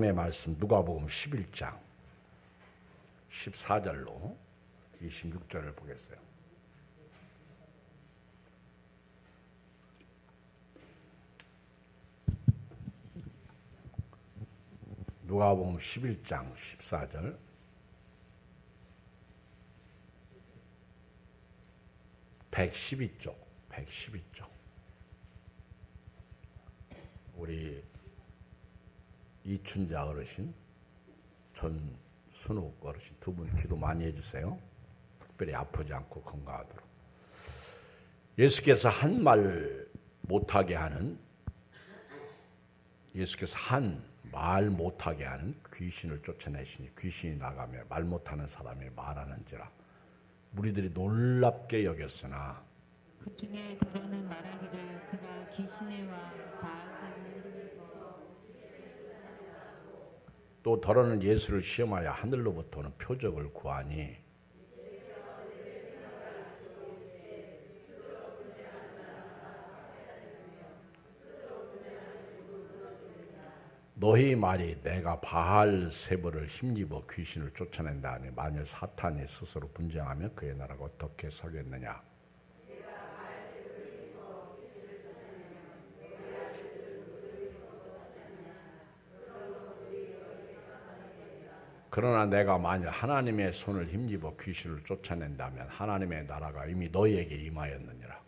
의 말씀 누가복음 11장 14절로 26절을 보겠어요. 누가복음 11장 14절. (112쪽) 우리 이춘자 어르신, 전순욱 어르신 두 분 기도 많이 해주세요. 특별히 아프지 않고 건강하도록. 예수께서 한 말 못하게 하는, 예수께서 한 말 못하게 하는 귀신을 쫓아내시니 귀신이 나가며 말 못하는 사람이 말하는지라. 무리들이 놀랍게 여겼으나 그 중에 더러는 말하기를 그가 귀신의와 또 더러는 예수를 시험하여 하늘로부터 오는 표적을 구하니 너희 말이 내가 바알세불을 힘입어 귀신을 쫓아낸다 하니 만일 사탄이 스스로 분쟁하면 그의 나라가 어떻게 서겠느냐. 그러나 내가 만일 하나님의 손을 힘입어 귀신을 쫓아낸다면 하나님의 나라가 이미 너희에게 임하였느니라.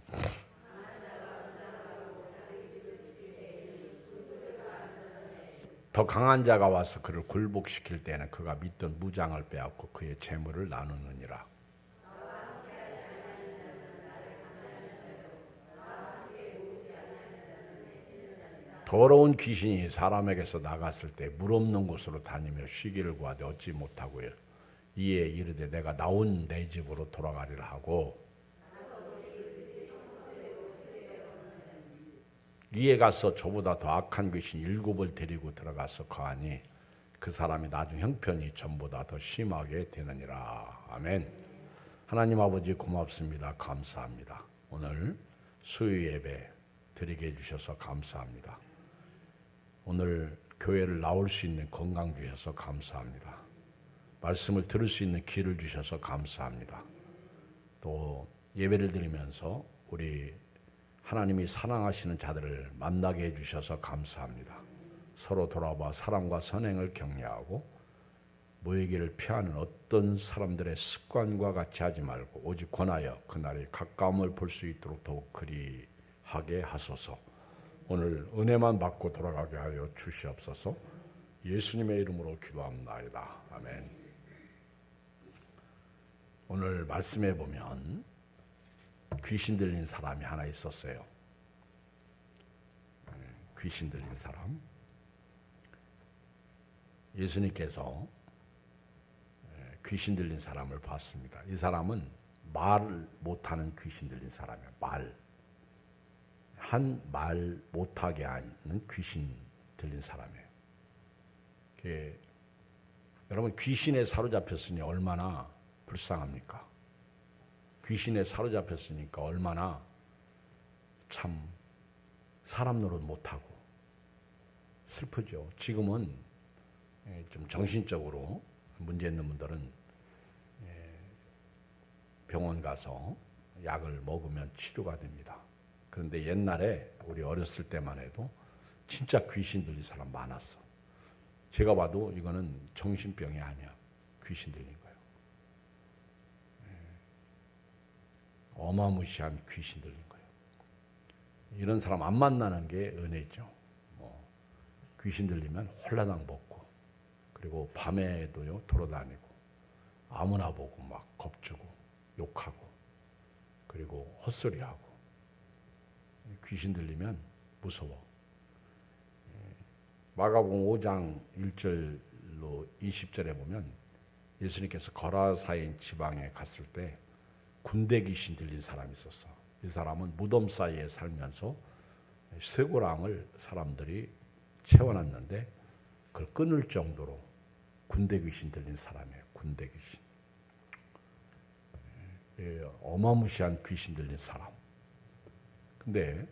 더 강한 자가 와서 그를 굴복시킬 때에는 그가 믿던 무장을 빼앗고 그의 재물을 나누느니라. 더러운 귀신이 사람에게서 나갔을 때 물 없는 곳으로 다니며 쉬기를 구하되 얻지 못하고요. 이에 이르되 내가 나온 내 집으로 돌아가리라 하고 이에 가서 저보다 더 악한 귀신 7을 데리고 들어가서 거하니 그 사람이 나중 형편이 전보다 더 심하게 되느니라. 아멘. 하나님 아버지 고맙습니다. 감사합니다. 오늘 수요 예배 드리게 해주셔서 감사합니다. 오늘 교회를 나올 수 있는 건강 주셔서 감사합니다. 말씀을 들을 수 있는 길을 주셔서 감사합니다. 또 예배를 드리면서 우리 하나님이 사랑하시는 자들을 만나게 해주셔서 감사합니다. 서로 돌아봐 사랑과 선행을 격려하고 모이기를 피하는 어떤 사람들의 습관과 같이 하지 말고 오직 권하여 그날의 가까움을 볼 수 있도록 더욱 그리하게 하소서. 오늘 은혜만 받고 돌아가게 하여 주시옵소서. 예수님의 이름으로 기도합나이다. 아멘. 오늘 말씀에 보면 귀신 들린 사람이 하나 있었어요. 귀신 들린 사람. 예수님께서 귀신 들린 사람을 봤습니다. 이 사람은 말 못하는 귀신 들린 사람이에요. 한 말 못하게 하는 귀신 들린 사람이에요. 여러분, 귀신에 사로잡혔으니 얼마나 불쌍합니까? 귀신에 사로잡혔으니까 얼마나 참 사람 노릇 못하고 슬프죠. 지금은 좀 정신적으로 문제 있는 분들은 병원 가서 약을 먹으면 치료가 됩니다. 그런데 옛날에 우리 어렸을 때만 해도 진짜 귀신 들린 사람 많았어. 제가 봐도 이거는 정신병이 아니야. 귀신 들린 거예요. 어마무시한 귀신 들린 거예요. 이런 사람 안 만나는 게 은혜죠. 귀신 들리면 홀라당 벗고 그리고 밤에도요 돌아다니고 아무나 보고 막 겁주고 욕하고 그리고 헛소리하고. 귀신 들리면 무서워. 마가복음 5장 1절로 20절에 보면 예수님께서 거라사인 지방에 갔을 때 군대 귀신 들린 사람이 있었어. 이 사람은 무덤 사이에 살면서 쇠고랑을 사람들이 채워놨는데 그걸 끊을 정도로 군대 귀신 들린 사람이에요. 군대 귀신. 어마무시한 귀신 들린 사람. 근데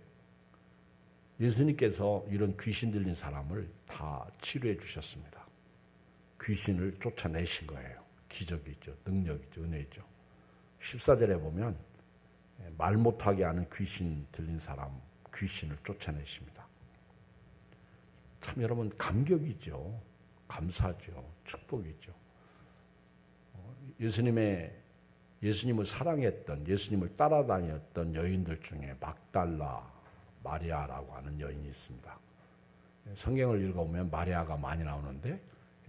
예수님께서 이런 귀신 들린 사람을 다 치료해 주셨습니다. 귀신을 쫓아내신 거예요. 기적이죠. 능력이죠. 은혜죠. 14절에 보면 말 못하게 하는 귀신 들린 사람, 귀신을 쫓아내십니다. 참 여러분 감격이죠. 감사죠. 축복이죠. 예수님을 사랑했던, 예수님을 따라다녔던 여인들 중에 막달라 마리아라고 하는 여인이 있습니다. 성경을 읽어보면 마리아가 많이 나오는데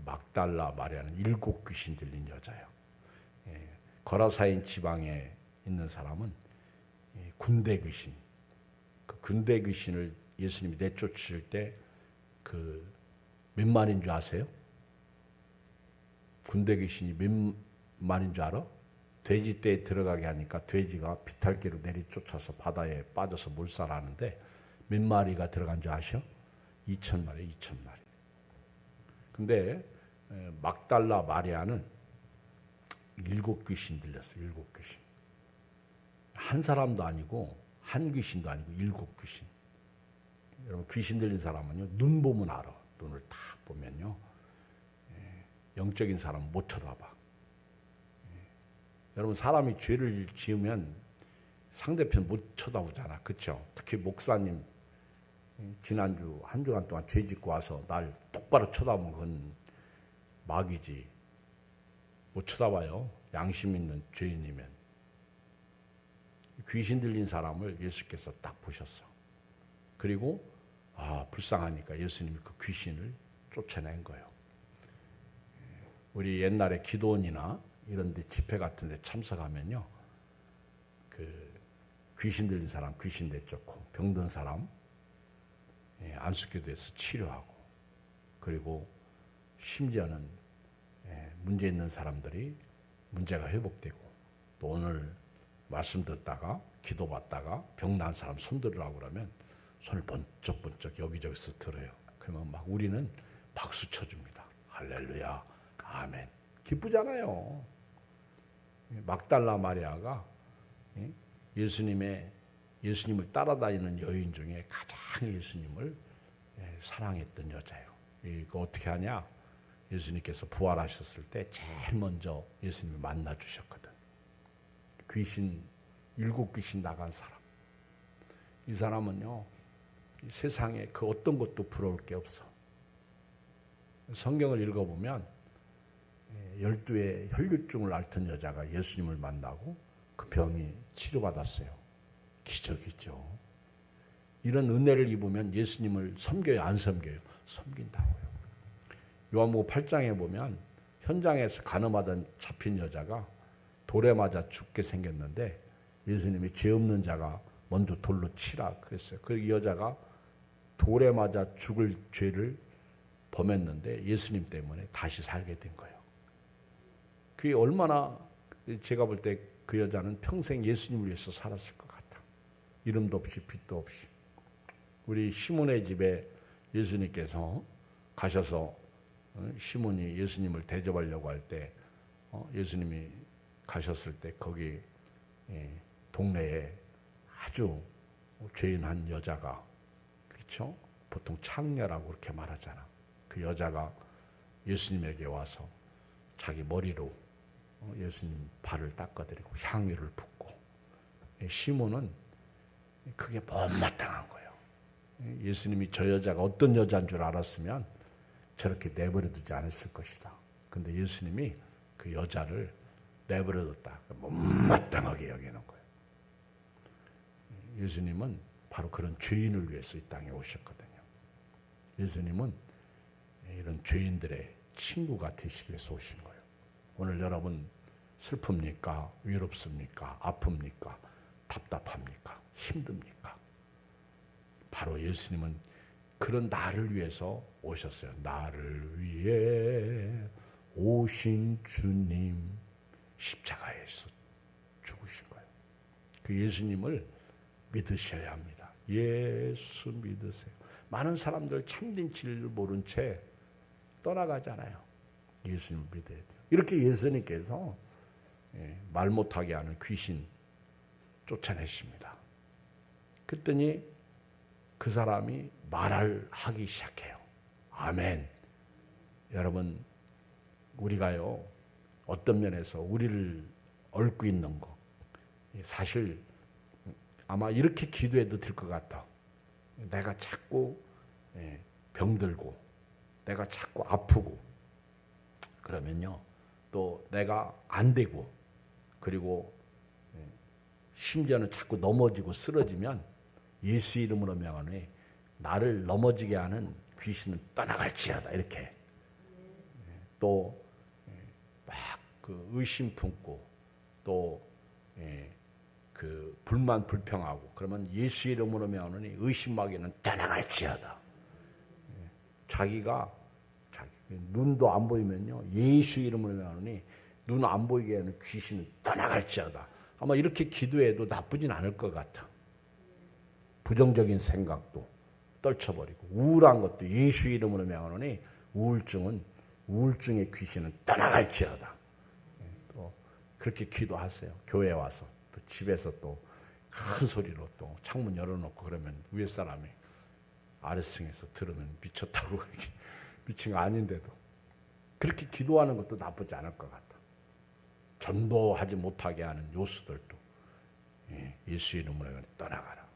막달라 마리아는 7 귀신 들린 여자예요. 거라사인 지방에 있는 사람은 군대 귀신, 그 군대 귀신을 예수님이 내쫓을 때 그 몇 마리인 줄 아세요? 군대 귀신이 몇 마리인 줄 알아? 돼지떼에 들어가게 하니까 돼지가 비탈길로 내리쫓아서 바다에 빠져서 몰살하는데 몇 마리가 들어간 줄 아셔? 2,000마리, 2,000마리. 근데 막달라 마리아는 7 귀신 들렸어요. 7 귀신. 한 사람도 아니고 한 귀신도 아니고 7 귀신. 여러분 귀신 들린 사람은요 눈 보면 알아. 눈을 탁 보면요 영적인 사람 못 쳐다봐. 여러분 사람이 죄를 지으면 상대편 못 쳐다보잖아. 그렇죠? 특히 목사님 지난주 한 주간 동안 죄 짓고 와서 날 똑바로 쳐다보면 그건 마귀지. 못 쳐다봐요. 양심 있는 죄인이면. 귀신 들린 사람을 예수께서 딱 보셨어. 그리고 불쌍하니까 예수님이 그 귀신을 쫓아낸 거예요. 우리 옛날에 기도원이나 이런 데 집회 같은 데 참석하면요. 그 귀신 들린 사람 귀신 내쫓고 병든 사람 안수기도에서 치료하고 그리고 심지어는 문제 있는 사람들이 문제가 회복되고 또 오늘 말씀 듣다가 기도받다가 병난 사람 손 들으라고 그러면 손을 번쩍번쩍 여기저기서 들어요. 그러면 막 우리는 박수 쳐줍니다. 할렐루야, 아멘. 기쁘잖아요. 막달라 마리아가 예수님을 따라다니는 여인 중에 가장 예수님을 사랑했던 여자예요. 이거 어떻게 하냐? 예수님께서 부활하셨을 때 제일 먼저 예수님을 만나 주셨거든. 귀신 7 귀신 나간 사람. 이 사람은요 세상에 그 어떤 것도 부러울 게 없어. 성경을 읽어보면 12의 혈류증을 앓던 여자가 예수님을 만나고 그 병이 치료받았어요. 기적이죠. 이런 은혜를 입으면 예수님을 섬겨요, 안 섬겨요? 섬긴다고요. 요한복음 8장에 보면 현장에서 간음하던 잡힌 여자가 돌에 맞아 죽게 생겼는데 예수님이 죄 없는 자가 먼저 돌로 치라 그랬어요. 그 여자가 돌에 맞아 죽을 죄를 범했는데 예수님 때문에 다시 살게 된 거예요. 그게 얼마나 제가 볼 때 그 여자는 평생 예수님을 위해서 살았을 것 같아. 이름도 없이 빛도 없이. 우리 시몬의 집에 예수님께서 가셔서 시몬이 예수님을 대접하려고 할 때 예수님이 가셨을 때 거기 동네에 아주 죄인 한 여자가 그렇죠? 보통 창녀라고 그렇게 말하잖아. 그 여자가 예수님에게 와서 자기 머리로 예수님 발을 닦아드리고 향유를 붓고 시몬은 그게 못마땅한 거예요. 예수님이 저 여자가 어떤 여자인 줄 알았으면 저렇게 내버려두지 않았을 것이다. 그런데 예수님이 그 여자를 내버려뒀다. 못마땅하게 여기는 거예요. 예수님은 바로 그런 죄인을 위해서 이 땅에 오셨거든요. 예수님은 이런 죄인들의 친구가 되시기 위해서 오신 거예요. 오늘 여러분 슬픕니까? 위롭습니까? 아픕니까? 답답합니까? 힘듭니까? 바로 예수님은 그런 나를 위해서 오셨어요. 나를 위해 오신 주님 십자가에서 죽으신 거예요. 그 예수님을 믿으셔야 합니다. 예수 믿으세요. 많은 사람들 참된 진리를 모른 채 떠나가잖아요. 예수님을 믿어야 돼요. 이렇게 예수님께서 말 못하게 하는 귀신 쫓아내십니다. 그랬더니 그 사람이 말을 하기 시작해요. 아멘. 여러분, 우리가요, 어떤 면에서 우리를 얽고 있는 거, 사실 아마 이렇게 기도해도 될 것 같아. 내가 자꾸 병들고, 내가 자꾸 아프고, 그러면요, 또 내가 안 되고, 그리고 심지어는 자꾸 넘어지고 쓰러지면 예수 이름으로 명하노니 나를 넘어지게 하는 귀신은 떠나갈지어다. 이렇게 또 막 그 의심 품고 또 그 불만 불평하고 그러면 예수 이름으로 명하노니 의심하기는 떠나갈지어다. 자기가 눈도 안 보이면요 예수 이름으로 명하노니 눈 안 보이게 하는 귀신은 떠나갈지어다. 아마 이렇게 기도해도 나쁘진 않을 것 같아. 부정적인 생각도 떨쳐버리고 우울한 것도 예수 이름으로 명하노니 우울증의 귀신은 떠나갈지어다. 또 그렇게 기도하세요. 교회에 와서 또 집에서 또 큰 소리로 또 창문 열어놓고 그러면 위에 사람이 아래층에서 들으면 미쳤다고 미친 거 아닌데도 그렇게 기도하는 것도 나쁘지 않을 것 같아. 전도하지 못하게 하는 요소들도 예수 이름으로 떠나가라.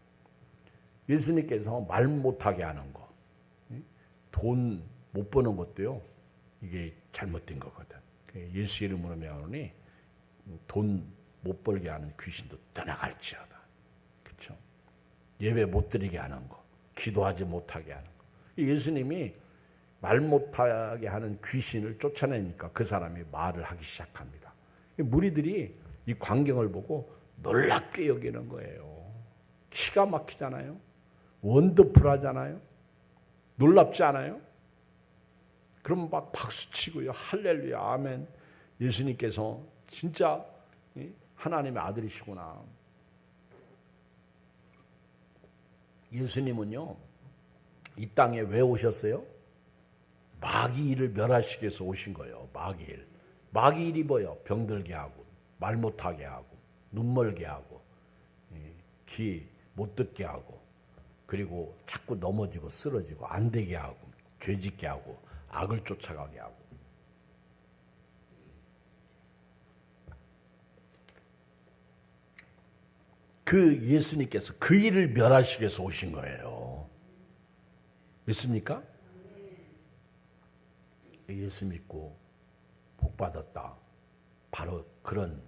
예수님께서 말 못하게 하는 거, 돈 못 버는 것도요, 이게 잘못된 거거든. 예수 이름으로 명하노니 돈 못 벌게 하는 귀신도 떠나갈지어다. 그렇죠? 예배 못 드리게 하는 거, 기도하지 못하게 하는 거. 예수님이 말 못하게 하는 귀신을 쫓아내니까 그 사람이 말을 하기 시작합니다. 무리들이 이 광경을 보고 놀랍게 여기는 거예요. 기가 막히잖아요. 원더풀하잖아요. 놀랍지 않아요? 그럼 막 박수치고요. 할렐루야, 아멘. 예수님께서 진짜 하나님의 아들이시구나. 예수님은요, 이 땅에 왜 오셨어요? 마귀일을 멸하시기 위해서 오신 거예요. 마귀일. 마귀일이 뭐예요? 병들게 하고, 말 못하게 하고, 눈 멀게 하고, 귀 못 듣게 하고, 그리고 자꾸 넘어지고 쓰러지고 안 되게 하고, 죄짓게 하고, 악을 쫓아가게 하고. 그 예수님께서 그 일을 멸하시기 위해서 오신 거예요. 믿습니까? 예수 믿고 복 받았다. 바로 그런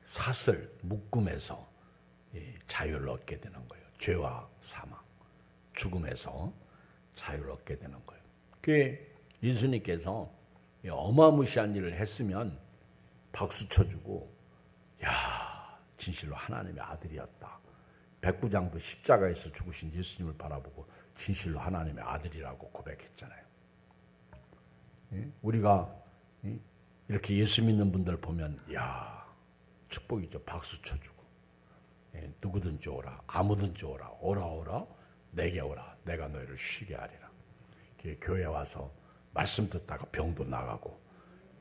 사슬, 묶음에서 자유를 얻게 되는 거예요. 죄와 사망, 죽음에서 자유를 얻게 되는 거예요. 그게 예수님께서 어마무시한 일을 했으면 박수 쳐주고, 야, 진실로 하나님의 아들이었다. 백부장도 십자가에서 죽으신 예수님을 바라보고 진실로 하나님의 아들이라고 고백했잖아요. 우리가 이렇게 예수 믿는 분들 보면, 야, 축복이죠. 박수 쳐주고, 누구든지 오라, 아무든지 오라, 오라, 내게 오라, 내가 너희를 쉬게 하리라. 교회 와서 말씀 듣다가 병도 나가고,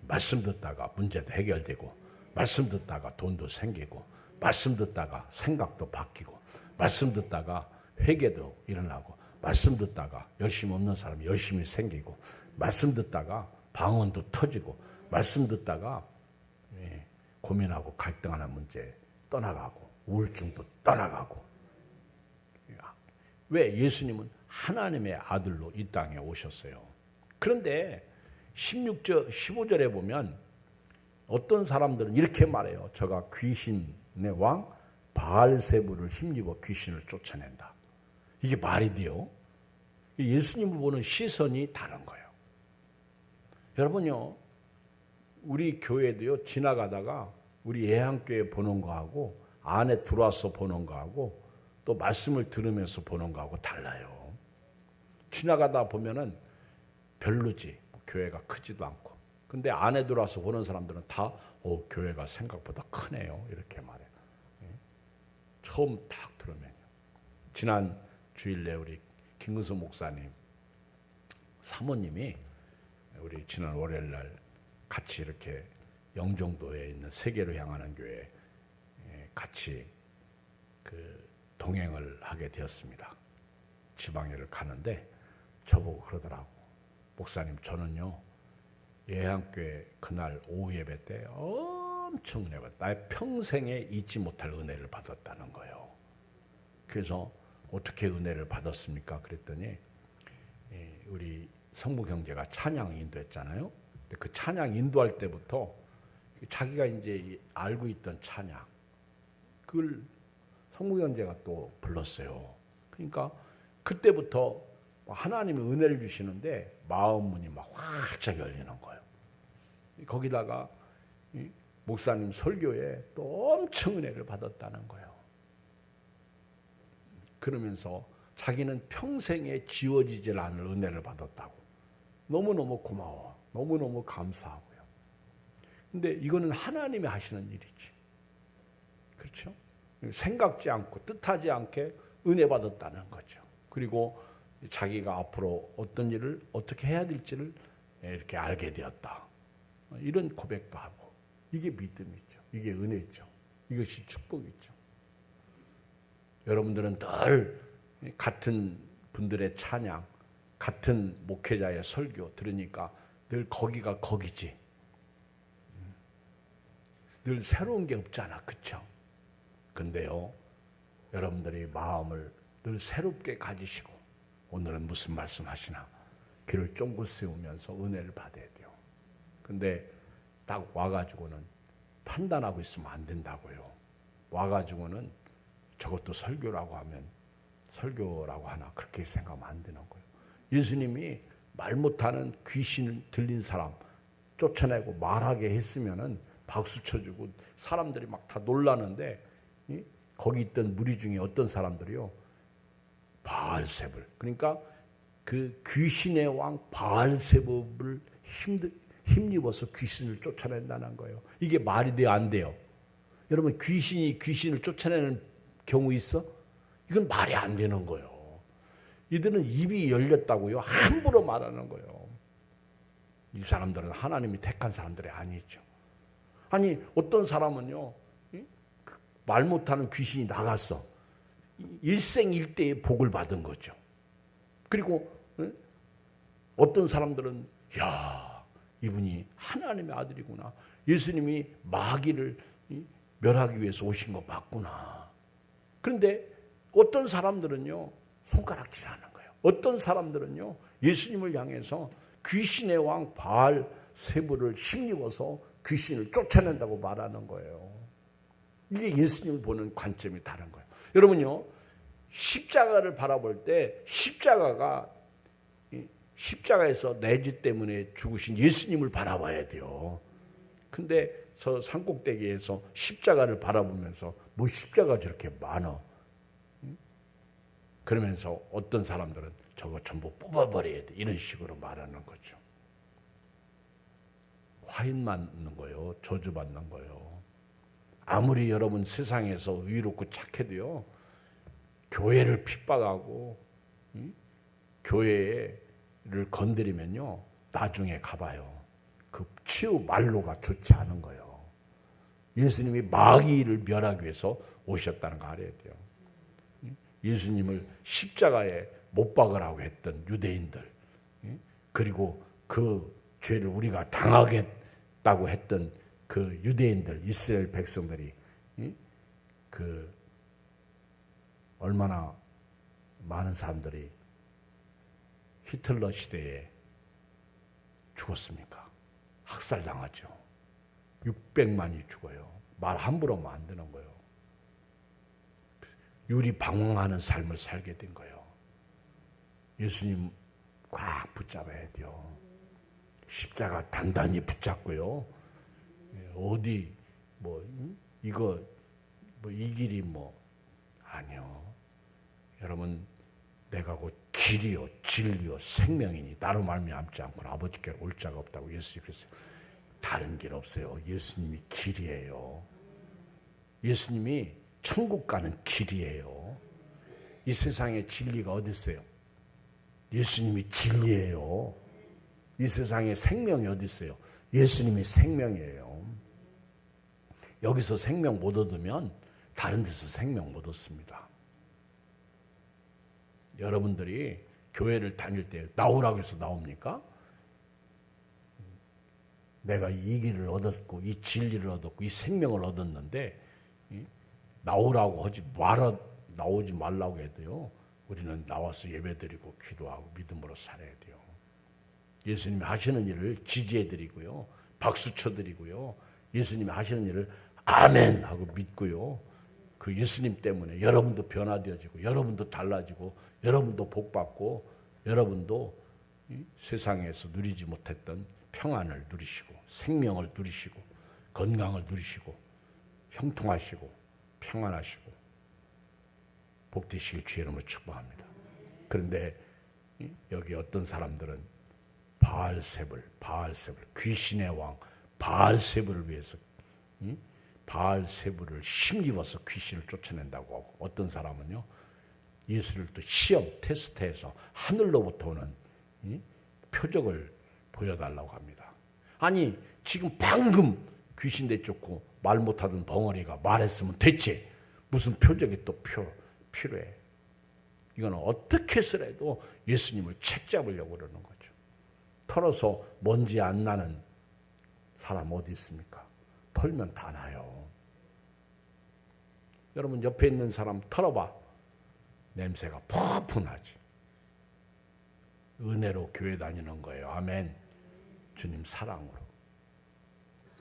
말씀 듣다가 문제도 해결되고, 말씀 듣다가 돈도 생기고, 말씀 듣다가 생각도 바뀌고, 말씀 듣다가 회개도 일어나고, 말씀 듣다가 열심히 없는 사람이 열심히 생기고, 말씀 듣다가 방언도 터지고, 말씀 듣다가 고민하고 갈등하는 문제 떠나가고, 우울증도 떠나가고. 왜? 예수님은 하나님의 아들로 이 땅에 오셨어요. 그런데 16절, 15절에 보면 어떤 사람들은 이렇게 말해요. 저가 귀신의 왕 바알세불을 힘입어 귀신을 쫓아낸다. 이게 말이 돼요? 예수님을 보는 시선이 다른 거예요. 여러분요, 우리 교회도요, 지나가다가 우리 예향교회 보는 거하고 안에 들어와서 보는 거하고 또 말씀을 들으면서 보는 거하고 달라요. 지나가다 보면은 별로지, 교회가 크지도 않고. 근데 안에 들어와서 보는 사람들은 다 교회가 생각보다 크네요. 이렇게 말해요. 처음 딱 들으면요. 지난 주일에 우리 김근수 목사님 사모님이 우리 지난 월요일 날 같이 이렇게 영종도에 있는 세계로 향하는 교회에 같이 그 동행을 하게 되었습니다. 지방에를 가는데 저보고 그러더라고. 목사님, 저는요 예향교회 그날 오후 예배 때 엄청 은혜 받았다. 나의 평생에 잊지 못할 은혜를 받았다는 거예요. 그래서 어떻게 은혜를 받았습니까? 그랬더니 우리 성부 형제가 찬양 인도했잖아요. 근데 그 찬양 인도할 때부터 자기가 이제 알고 있던 찬양, 그걸 성부 형제가 또 불렀어요. 그러니까 그때부터 하나님이 은혜를 주시는데 마음 문이 막 활짝 열리는 거예요. 거기다가 목사님 설교에 또 엄청 은혜를 받았다는 거예요. 그러면서 자기는 평생에 지워지질 않을 은혜를 받았다고. 너무너무 고마워. 너무너무 감사하고요. 근데 이거는 하나님이 하시는 일이지. 그렇죠? 생각지 않고 뜻하지 않게 은혜 받았다는 거죠. 그리고 자기가 앞으로 어떤 일을 어떻게 해야 될지를 이렇게 알게 되었다. 이런 고백도 하고. 이게 믿음이죠. 이게 은혜죠. 이것이 축복이죠. 여러분들은 늘 같은 분들의 찬양, 같은 목회자의 설교 들으니까 늘 거기가 거기지. 늘 새로운 게 없잖아. 그렇죠? 근데요, 여러분들이 마음을 늘 새롭게 가지시고 오늘은 무슨 말씀 하시나 귀를 쫑긋 세우면서 은혜를 받아야 돼요. 근데 딱 와가지고는 판단하고 있으면 안 된다고요. 와가지고는 저것도 설교라고 하면 설교라고 하나 그렇게 생각하면 안 되는 거예요. 예수님이 말 못하는 귀신 들린 사람 쫓아내고 말하게 했으면은 박수 쳐주고 사람들이 막 다 놀라는데 거기 있던 무리 중에 어떤 사람들이요 바알세불, 그러니까 그 귀신의 왕 바알세불을 힘입어서 귀신을 쫓아낸다는 거예요. 이게 말이 돼요, 안 돼요? 여러분, 귀신이 귀신을 쫓아내는 경우 있어? 이건 말이 안 되는 거예요. 이들은 입이 열렸다고요, 함부로 말하는 거예요. 이 사람들은 하나님이 택한 사람들이 아니죠. 아니, 어떤 사람은요, 말 못하는 귀신이 나갔어. 일생일대의 복을 받은 거죠. 그리고 어떤 사람들은 야, 이분이 하나님의 아들이구나. 예수님이 마귀를 멸하기 위해서 오신 거 맞구나. 그런데 어떤 사람들은요, 손가락질하는 거예요. 어떤 사람들은요, 예수님을 향해서 귀신의 왕 바알세불을 힘입어서 귀신을 쫓아낸다고 말하는 거예요. 이게 예수님을 보는 관점이 다른 거예요. 여러분요, 십자가를 바라볼 때 십자가에서 내 죄 때문에 죽으신 예수님을 바라봐야 돼요. 근데 저 산꼭대기에서 십자가를 바라보면서 뭐 십자가 저렇게 많아? 그러면서 어떤 사람들은 저거 전부 뽑아버려야 돼. 이런 식으로 말하는 거죠. 화인 맞는 거예요. 저주받는 거예요. 아무리 여러분 세상에서 의롭고 착해도요, 교회를 핍박하고 교회를 건드리면요, 나중에 가봐요. 그 치유 말로가 좋지 않은 거예요. 예수님이 마귀를 멸하기 위해서 오셨다는 거 알아야 돼요. 예수님을 십자가에 못 박으라고 했던 유대인들, 그리고 그 죄를 우리가 당하겠다고 했던 그 유대인들, 이스라엘 백성들이 그 얼마나 많은 사람들이 히틀러 시대에 죽었습니까? 학살당하죠. 600만이 죽어요. 말 함부로 하면 안 되는 거예요. 유리방황하는 삶을 살게 된 거예요. 예수님 꽉 붙잡아야 돼요. 십자가 단단히 붙잡고요. 어디 이거 이 길이 아니요. 여러분, 내가 곧 길이요 진리요 생명이니 나로 말미암지 않고는 아버지께로 올 자가 없다고 예수님이 그랬어요. 다른 길 없어요. 예수님이 길이에요. 예수님이 천국 가는 길이에요. 이 세상에 진리가 어디 있어요? 예수님이 진리예요. 이 세상에 생명이 어디 있어요? 예수님이 생명이에요. 여기서 생명 못 얻으면 다른 데서 생명 못 얻습니다. 여러분들이 교회를 다닐 때 나오라고 해서 나옵니까? 내가 이 길을 얻었고 이 진리를 얻었고 이 생명을 얻었는데 나오라고 하지 나오지 말라고 해도요. 우리는 나와서 예배드리고 기도하고 믿음으로 살아야 돼요. 예수님이 하시는 일을 지지해드리고요. 박수 쳐드리고요. 예수님이 하시는 일을 아멘 하고 믿고요. 그 예수님 때문에 여러분도 변화되어지고 여러분도 달라지고 여러분도 복받고 여러분도 세상에서 누리지 못했던 평안을 누리시고 생명을 누리시고 건강을 누리시고 형통하시고 평안하시고 복되시길 주의 이름으로 축복합니다. 그런데 여기 어떤 사람들은 바알세불 귀신의 왕 바알세불을 위해서 바알세불을 힘입어서 귀신을 쫓아낸다고 하고 어떤 사람은요 예수를 또 시험 테스트해서 하늘로부터 오는 표적을 보여달라고 합니다. 아니 지금 방금 귀신 내쫓고 말 못하던 벙어리가 말했으면 됐지 무슨 표적이 또 필요해. 이거는 어떻게 해서라도 예수님을 책잡으려고 그러는 거죠. 털어서 먼지 안 나는 사람 어디 있습니까? 털면 다 나요. 여러분 옆에 있는 사람 털어봐. 냄새가 푹푹 나지. 은혜로 교회 다니는 거예요. 아멘. 주님 사랑으로.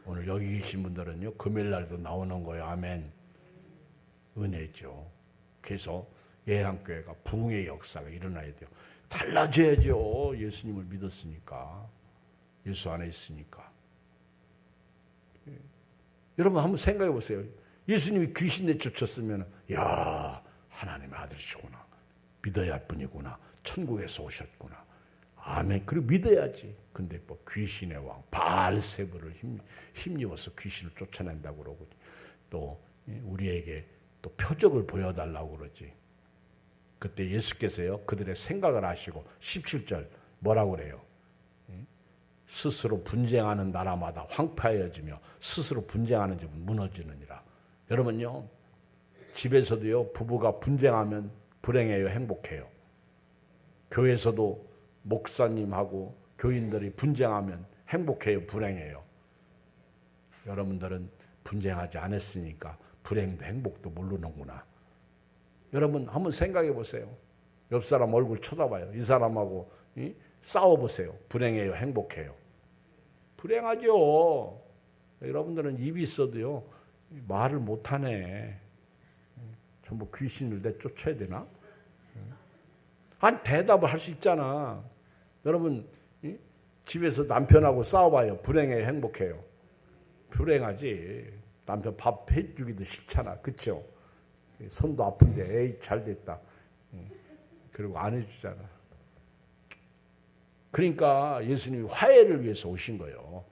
오늘 여기 계신 분들은요. 금요일날도 나오는 거예요. 아멘. 은혜죠. 그래서 예향교회가 부흥의 역사가 일어나야 돼요. 달라져야죠. 예수님을 믿었으니까. 예수 안에 있으니까. 여러분 한번 생각해 보세요. 예수님이 귀신 내쫓았으면 야 하나님의 아들이시구나. 믿어야 할 분이구나. 천국에서 오셨구나. 아멘. 그리고 믿어야지. 근데 뭐 귀신의 왕 바알세불을 힘입어서 귀신을 쫓아낸다고 그러고 또 우리에게 또 표적을 보여달라고 그러지. 그때 예수께서요 그들의 생각을 아시고 17절 뭐라고 그래요? 스스로 분쟁하는 나라마다 황폐해지며 스스로 분쟁하는 집은 무너지느니라. 여러분요 집에서도요 부부가 분쟁하면 불행해요, 행복해요? 교회에서도 목사님하고 교인들이 분쟁하면 행복해요, 불행해요? 여러분들은 분쟁하지 않았으니까 불행도 행복도 모르는구나. 여러분 한번 생각해 보세요. 옆 사람 얼굴 쳐다봐요. 이 사람하고 싸워보세요. 불행해요, 행복해요? 불행하죠. 여러분들은 입이 있어도요 말을 못하네. 전부 귀신을 내쫓아야 되나? 아니 대답을 할 수 있잖아. 여러분 집에서 남편하고 싸워봐요. 불행해요, 행복해요? 불행하지. 남편 밥 해주기도 싫잖아. 그렇죠? 손도 아픈데 에이 잘됐다. 그리고 안 해주잖아. 그러니까 예수님이 화해를 위해서 오신 거예요.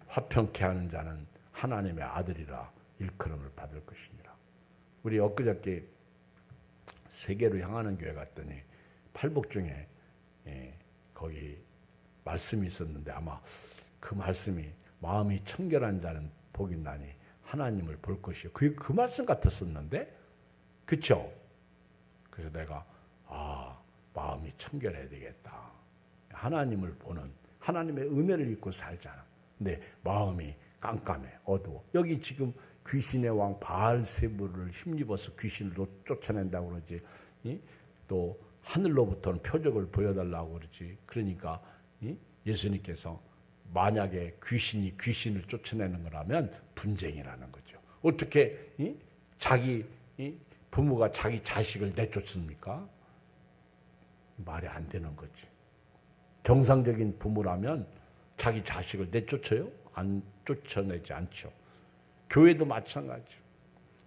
화평케 하는 자는 하나님의 아들이라 일컬음을 받을 것이니라. 우리 엊그저께 세계로 향하는 교회 갔더니 팔복 중에 거기 말씀이 있었는데 아마 그 말씀이 마음이 청결한 자는 복이 나니 하나님을 볼 것이요. 그게 그 말씀 같았었는데 그렇죠? 그래서 내가 마음이 청결해야 되겠다. 하나님을 보는 하나님의 은혜를 입고 살잖아. 근데 마음이 깜깜해, 어두워. 여기 지금 귀신의 왕 바알세불을 힘입어서 귀신을 쫓아낸다고 그러지. 또 하늘로부터는 표적을 보여달라고 그러지. 그러니까 예수님께서 만약에 귀신이 귀신을 쫓아내는 거라면 분쟁이라는 거죠. 어떻게 자기 부모가 자기 자식을 내쫓습니까? 말이 안 되는 거지. 정상적인 부모라면 자기 자식을 내쫓아요? 안 쫓아내지 않죠. 교회도 마찬가지죠.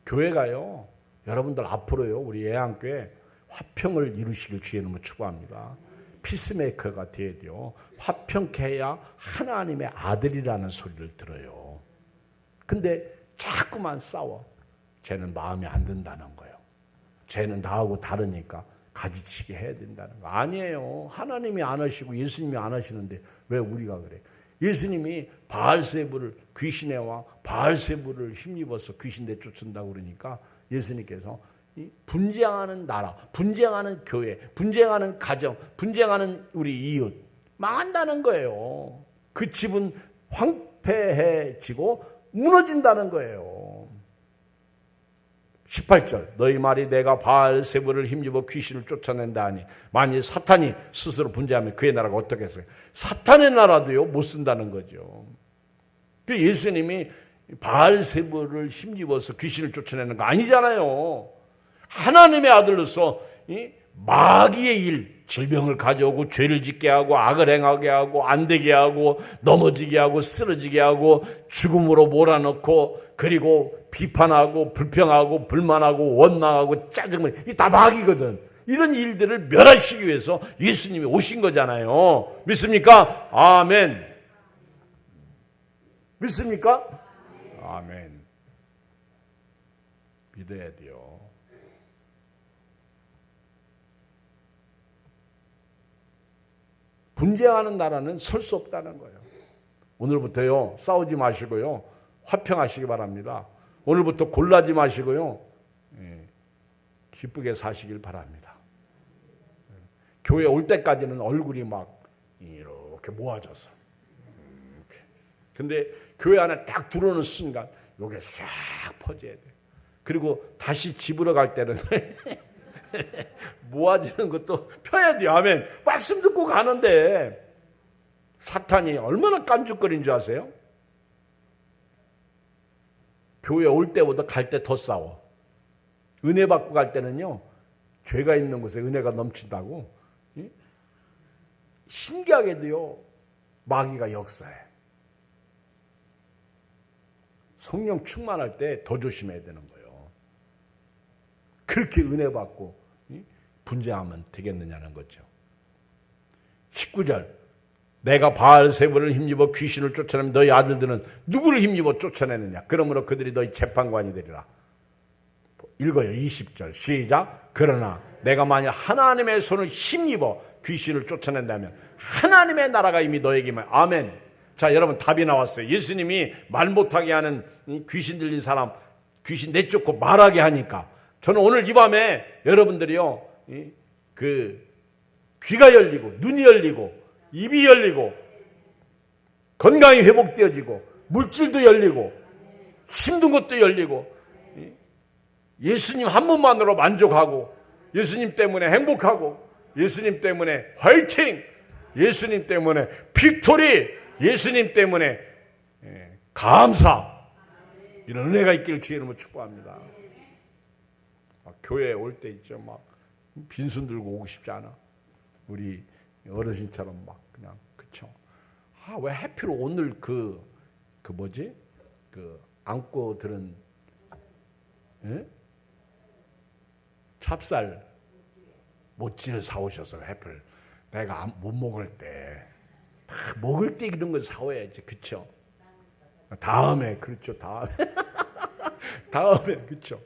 교회가요, 여러분들 앞으로요, 우리 예향교회 화평을 이루시길 주의 이름으로 축복합니다. 피스메이커가 돼야 돼요. 화평케 해야 하나님의 아들이라는 소리를 들어요. 근데 자꾸만 싸워. 쟤는 마음에 안 든다는 거예요. 쟤는 나하고 다르니까 가지치기 해야 된다는 거. 아니에요. 하나님이 안 하시고 예수님이 안 하시는데 왜 우리가 그래? 예수님이 바알세불을 귀신의 왕 바알세불을 힘입어서 귀신 내쫓는다고 그러니까 예수님께서 분쟁하는 나라, 분쟁하는 교회, 분쟁하는 가정, 분쟁하는 우리 이웃 망한다는 거예요. 그 집은 황폐해지고 무너진다는 거예요. 18절 너희 말이 내가 바알세불을 힘입어 귀신을 쫓아낸다 하니 만일 사탄이 스스로 분재하면 그의 나라가 어떻게 했어요? 사탄의 나라도요 못 쓴다는 거죠. 예수님이 바알세불을 힘입어서 귀신을 쫓아내는 거 아니잖아요. 하나님의 아들로서 마귀의 일, 질병을 가져오고 죄를 짓게 하고 악을 행하게 하고 안 되게 하고 넘어지게 하고 쓰러지게 하고 죽음으로 몰아넣고 그리고 비판하고 불평하고 불만하고 원망하고 짜증을 이 다 마귀거든. 이런 일들을 멸하시기 위해서 예수님이 오신 거잖아요. 믿습니까? 아멘. 믿습니까? 아멘. 믿어야 돼요. 분쟁하는 나라는 설 수 없다는 거예요. 오늘부터요 싸우지 마시고요 화평하시기 바랍니다. 오늘부터 골라지 마시고요 기쁘게 사시길 바랍니다. 교회 올 때까지는 얼굴이 막 이렇게 모아져서 근데 교회 안에 딱 들어오는 순간 요게 싹 퍼져야 돼. 그리고 다시 집으로 갈 때는 모아지는 것도 펴야 돼요. 아멘. 말씀 듣고 가는데 사탄이 얼마나 깐죽거리는 줄 아세요? 교회 올 때보다 갈 때 더 싸워. 은혜 받고 갈 때는요 죄가 있는 곳에 은혜가 넘친다고 신기하게도요 마귀가 역사해. 성령 충만할 때 더 조심해야 되는 거예요. 그렇게 은혜 받고 분쟁하면 되겠느냐는 거죠. 19절 내가 바알세불을 힘입어 귀신을 쫓아내면 너희 아들들은 누구를 힘입어 쫓아내느냐. 그러므로 그들이 너희 재판관이 되리라. 읽어요. 20절 시작. 그러나 내가 만약 하나님의 손을 힘입어 귀신을 쫓아낸다면 하나님의 나라가 이미 너에게만. 아멘. 자 여러분 답이 나왔어요. 예수님이 말 못하게 하는 귀신 들린 사람 귀신 내쫓고 말하게 하니까 저는 오늘 이 밤에 여러분들이요 그 귀가 열리고 눈이 열리고 입이 열리고 건강이 회복되어지고 물질도 열리고 힘든 것도 열리고 예수님 한 분만으로 만족하고 예수님 때문에 행복하고 예수님 때문에 화이팅 예수님 때문에 빅토리 예수님 때문에 감사 이런 은혜가 있기를 주의 이름으로 축복합니다. 교회에 올 때 있죠. 막 빈손 들고 오고 싶지 않아. 우리 어르신처럼 막 그냥 그쵸. 아, 왜 해피로 오늘 그 뭐지? 그 안고 들은 찹쌀 모찌를 사오셔서 해피를 내가 못 먹을 때 먹을 때 이런 걸 사와야지. 그쵸? 다음에 그렇죠. 다음에 그쵸.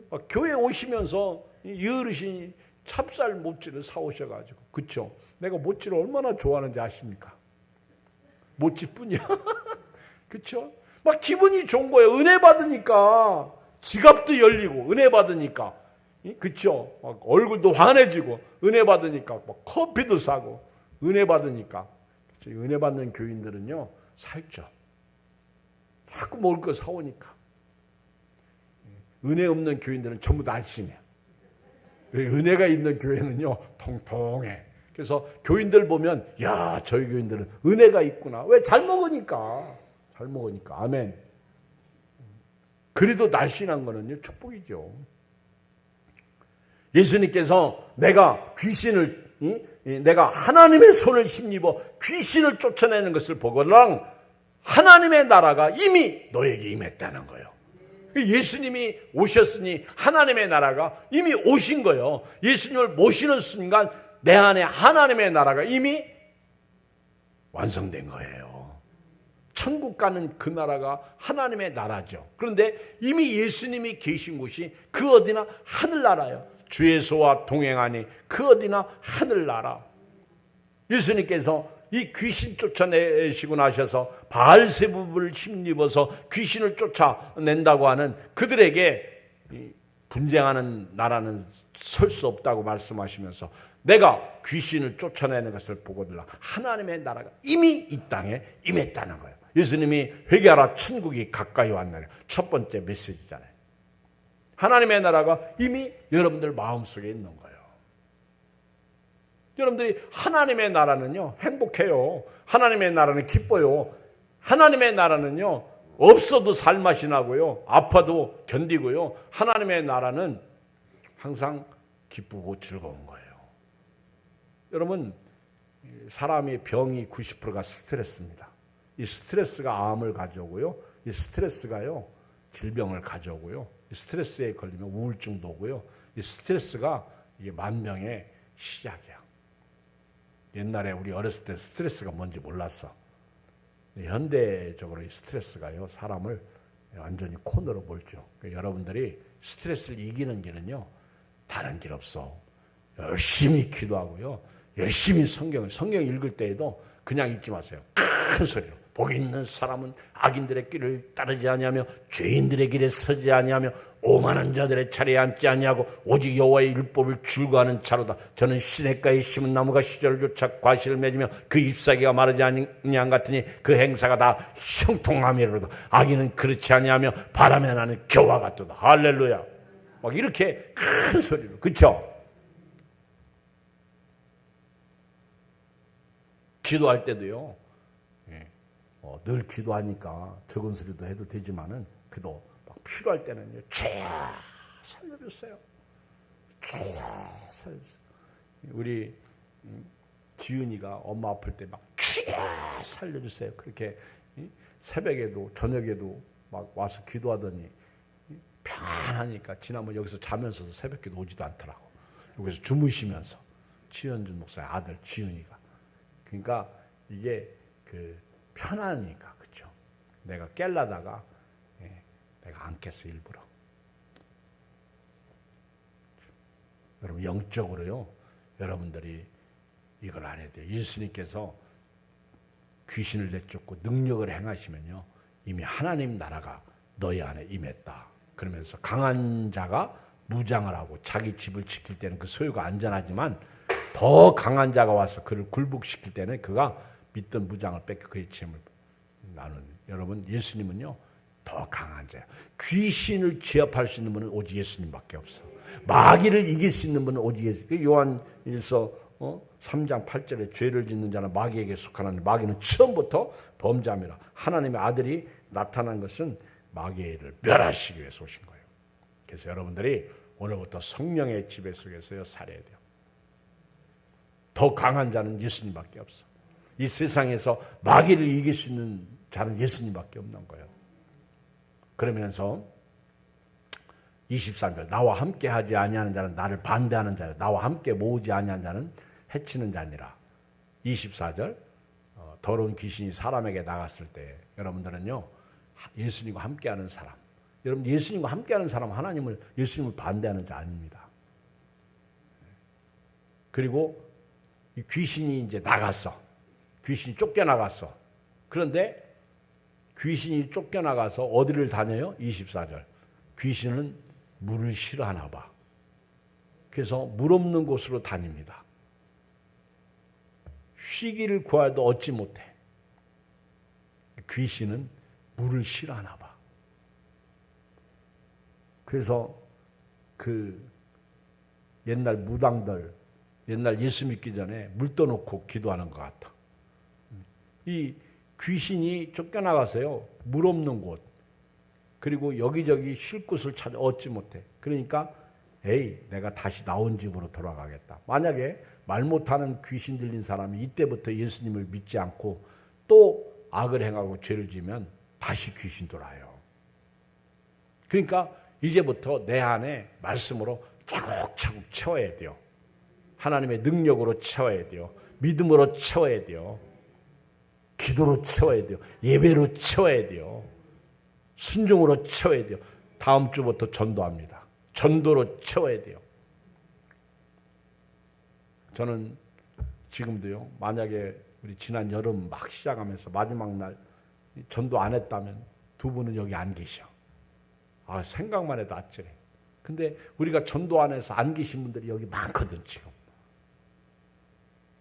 막 교회 오시면서 이 어르신이 찹쌀 모찌를 사오셔가지고 그쵸? 내가 모찌를 얼마나 좋아하는지 아십니까? 모찌뿐이야. 그쵸? 막 기분이 좋은 거예요. 은혜 받으니까 지갑도 열리고 은혜 받으니까 그쵸? 막 얼굴도 환해지고 은혜 받으니까 막 커피도 사고 은혜 받으니까 은혜 받는 교인들은요 살쪄. 자꾸 먹을 거 사오니까. 은혜 없는 교인들은 전부 날씬해. 은혜가 있는 교회는요 통통해. 그래서 교인들 보면 야 저희 교인들은 은혜가 있구나. 왜? 잘 먹으니까. 잘 먹으니까. 아멘. 그래도 날씬한 거는요 축복이죠. 예수님께서 내가 귀신을 내가 하나님의 손을 힘입어 귀신을 쫓아내는 것을 보거랑 하나님의 나라가 이미 너에게 임했다는 거예요. 예수님이 오셨으니 하나님의 나라가 이미 오신 거예요. 예수님을 모시는 순간 내 안에 하나님의 나라가 이미 완성된 거예요. 천국 가는 그 나라가 하나님의 나라죠. 그런데 이미 예수님이 계신 곳이 그 어디나 하늘나라예요. 주 예수와 동행하니 그 어디나 하늘나라. 예수님께서 이 귀신 쫓아내시고 나셔서 바알세불을 힘입어서 귀신을 쫓아낸다고 하는 그들에게 분쟁하는 나라는 설 수 없다고 말씀하시면서 내가 귀신을 쫓아내는 것을 보거들라 하나님의 나라가 이미 이 땅에 임했다는 거예요. 예수님이 회개하라 천국이 가까이 왔나요? 첫 번째 메시지잖아요. 하나님의 나라가 이미 여러분들 마음속에 있는 거예요. 여러분들이 하나님의 나라는요 행복해요. 하나님의 나라는 기뻐요. 하나님의 나라는요 없어도 살맛이 나고요. 아파도 견디고요. 하나님의 나라는 항상 기쁘고 즐거운 거예요. 여러분 사람의 병이 90%가 스트레스입니다. 이 스트레스가 암을 가져오고요. 이 스트레스가요 질병을 가져오고요. 이 스트레스에 걸리면 우울증도 오고요. 이 스트레스가 이게 만병의 시작이야. 옛날에 우리 어렸을 때 스트레스가 뭔지 몰랐어. 현대적으로 이 스트레스가요 사람을 완전히 코너로 몰죠. 그러니까 여러분들이 스트레스를 이기는 길은요 다른 길 없어. 열심히 기도하고요, 열심히 성경 읽을 때에도 그냥 읽지 마세요. 큰 소리로 복 있는 사람은 악인들의 길을 따르지 아니하며 죄인들의 길에 서지 아니하며 오만한 자들의 차례에 앉지 아니하고 오직 여호와의 율법을 즐거워하는 자로다. 저는 시냇가에 심은 나무가 시절을 쫓아 과실을 맺으며 그 잎사귀가 마르지 아니한 같으니 그 행사가 다 형통함이로다. 악인은 그렇지 아니하며 바람에 나는 겨와 같도다. 할렐루야. 막 이렇게 큰 소리로, 그렇죠? 기도할 때도요 늘 기도하니까 적은 소리도 해도 되지만은 그래도 막 필요할 때는요 주야 살려주세요. 주야 살려주세요. 우리 지윤이가 엄마 아플 때 막 주야 살려주세요. 그렇게 새벽에도 저녁에도 막 와서 기도하더니 편하니까 지난번 여기서 자면서도 새벽기도 오지도 않더라고. 여기서 주무시면서 치현준 목사의 아들 지윤이가. 그러니까 이게 편하니까, 그렇죠? 내가 깰라다가 내가 안 깼어 일부러. 여러분 영적으로요 여러분들이 이걸 알아야 돼요. 예수님께서 귀신을 내쫓고 능력을 행하시면요 이미 하나님 나라가 너희 안에 임했다. 그러면서 강한 자가 무장을 하고 자기 집을 지킬 때는 그 소유가 안전하지만 더 강한 자가 와서 그를 굴복시킬 때는 그가 믿던 무장을 뺏겨 그의 짐을 나누는. 여러분 예수님은요 더 강한 자예요. 귀신을 제압할 수 있는 분은 오직 예수님밖에 없어. 마귀를 이길 수 있는 분은 오직 예수님. 요한일서 3장 8절에 죄를 짓는 자는 마귀에게 속하나니 마귀는 처음부터 범죄함이라. 하나님의 아들이 나타난 것은 마귀를 멸하시기 위해서 오신 거예요. 그래서 여러분들이 오늘부터 성령의 지배 속에서요 살아야 돼요. 더 강한 자는 예수님밖에 없어. 이 세상에서 마귀를 이길 수 있는 자는 예수님밖에 없는 거예요. 그러면서 23절 나와 함께 하지 아니하는 자는 나를 반대하는 자요 나와 함께 모으지 아니하는 자는 해치는 자니라. 24절 더러운 귀신이 사람에게 나갔을 때 여러분들은요 예수님과 함께하는 사람. 여러분 예수님과 함께하는 사람은 예수님을 반대하는 자 아닙니다. 그리고 이 귀신이 이제 나갔어. 귀신이 쫓겨나갔어. 그런데 귀신이 쫓겨나가서 어디를 다녀요? 24절. 귀신은 물을 싫어하나 봐. 그래서 물 없는 곳으로 다닙니다. 쉬기를 구하여도 얻지 못해. 귀신은 물을 싫어하나 봐. 그래서 옛날 무당들, 옛날 예수 믿기 전에 물 떠놓고 기도하는 것 같아. 이 귀신이 쫓겨나가서요, 물 없는 곳, 그리고 여기저기 쉴 곳을 찾아 얻지 못해. 그러니까, 내가 다시 나온 집으로 돌아가겠다. 만약에 말 못하는 귀신 들린 사람이 이때부터 예수님을 믿지 않고 또 악을 행하고 죄를 지면 다시 귀신 돌아요. 그러니까 이제부터 내 안에 말씀으로 차곡차곡 채워야 돼요. 하나님의 능력으로 채워야 돼요. 믿음으로 채워야 돼요. 기도로 채워야 돼요. 예배로 채워야 돼요. 순종으로 채워야 돼요. 다음 주부터 전도합니다. 전도로 채워야 돼요. 저는 지금도요, 만약에 우리 지난 여름 막 시작하면서 마지막 날 전도 안 했다면 두 분은 여기 안 계셔. 생각만 해도 아찔해. 근데 우리가 전도 안에서 안 계신 분들이 여기 많거든 지금.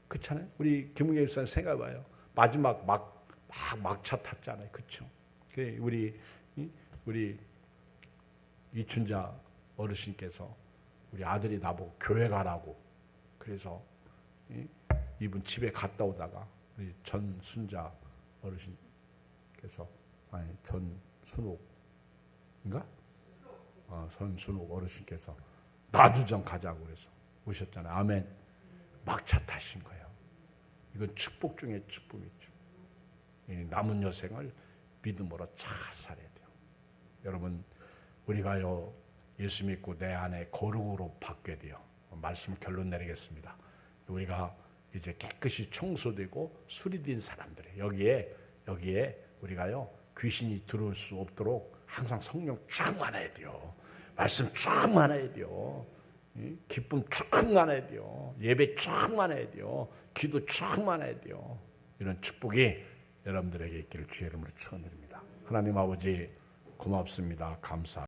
그렇잖아요. 우리 김웅애 집사님 생각해봐요. 마지막 막차 탔잖아요. 그렇죠. 우리 이춘자 어르신께서 우리 아들이 나보고 교회 가라고 그래서 이분 집에 갔다 오다가 우리 전순자 어르신께서 아니 전순옥인가? 전순옥 어르신께서 나도 좀 가자고 그래서 오셨잖아요. 아멘. 막차 타신 거예요. 이건 축복 중에 축복이죠. 남은 여생을 믿음으로 잘 살아야 돼요. 여러분 우리가요 예수 믿고 내 안에 거룩으로 바뀌어야 돼요. 말씀 결론 내리겠습니다. 우리가 이제 깨끗이 청소되고 수리된 사람들이에요. 여기에 우리가요 귀신이 들어올 수 없도록 항상 성령 충만해야 돼요. 말씀 충만해야 돼요. 기쁨 충만해야 돼요. 예배 충만해야 돼요. 기도 충만해야 돼요. 이런 축복이 여러분들에게 있기를 주의 이름으로 축원드립니다. 하나님 아버지 고맙습니다. 감사합니다.